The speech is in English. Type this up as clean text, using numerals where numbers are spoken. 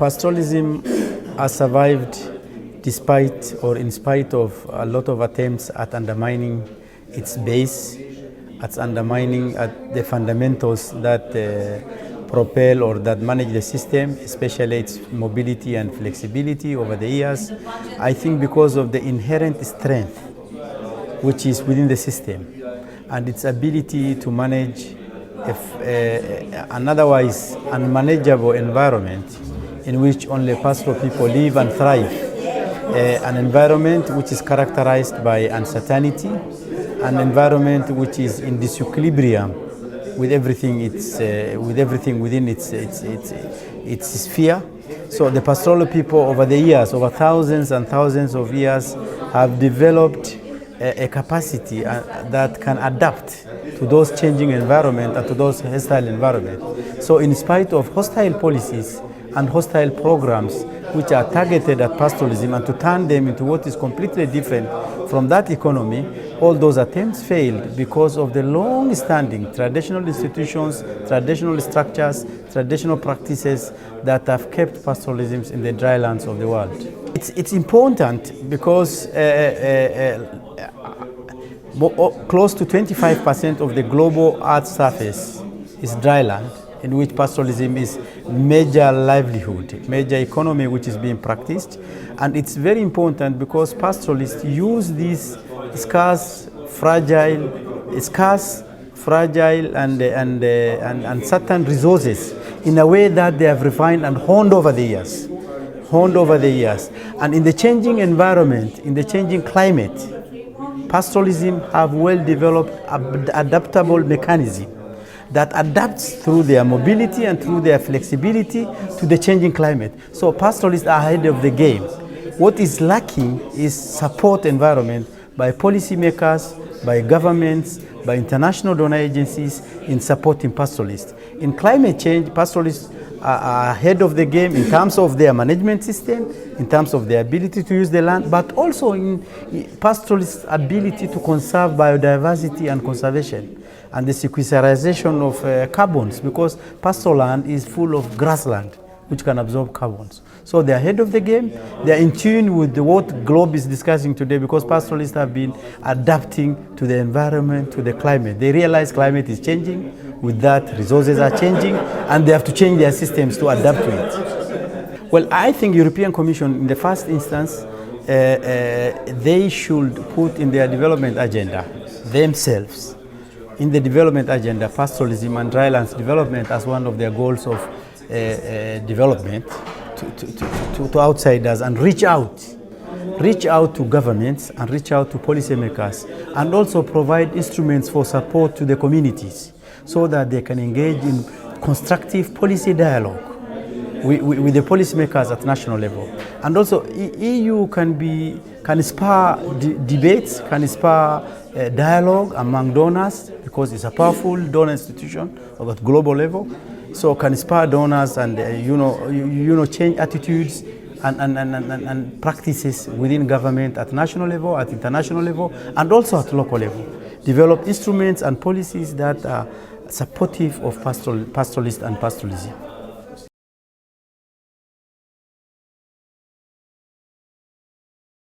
Pastoralism has survived despite or in spite of a lot of attempts at undermining its base, at undermining the fundamentals that propel or that manage the system, especially its mobility and flexibility over the years. I think because of the inherent strength which is within the system and its ability to manage an otherwise unmanageable environment in which only pastoral people live and thrive, an environment which is characterized by uncertainty, an environment which is in disequilibrium with everything within its sphere. So the pastoral people over the years, over thousands and thousands of years, have developed a capacity that can adapt to those changing environments and to those hostile environments. So in spite of hostile policies and hostile programs which are targeted at pastoralism and to turn them into what is completely different from that economy, all those attempts failed because of the long-standing traditional institutions, traditional structures, traditional practices that have kept pastoralism in the dry lands of the world. It's important because close to 25% of the global Earth surface is dry land, in which pastoralism is major livelihood, major economy which is being practiced. And it's very important because pastoralists use these scarce, fragile, and certain resources in a way that they have refined and honed over the years. And in the changing environment, in the changing climate, pastoralism have well-developed adaptable mechanism that adapts through their mobility and through their flexibility to the changing climate. So pastoralists are ahead of the game. What is lacking is support environment by policymakers, by governments, by international donor agencies in supporting pastoralists. In climate change, pastoralists are ahead of the game in terms of their management system, in terms of their ability to use the land, but also in pastoralists' ability to conserve biodiversity and conservation and the sequestration of carbons, because pastoral land is full of grassland which can absorb carbons. So they're ahead of the game. They're in tune with what Globe is discussing today, because pastoralists have been adapting to the environment, to the climate. They realize climate is changing. With that, resources are changing, and they have to change their systems to adapt to it. Well, I think European Commission, in the first instance, they should put in their development agenda themselves, in the development agenda, pastoralism and drylands development as one of their goals of development to outsiders, and reach out to governments and reach out to policymakers, and also provide instruments for support to the communities so that they can engage in constructive policy dialogue with the policymakers at national level. And also EU can spur debates, can spur dialogue among donors, because it's a powerful donor institution at global level. So can spur donors and change attitudes and practices within government at national level, at international level, and also at local level. Develop instruments and policies that are supportive of pastoralists and pastoralism.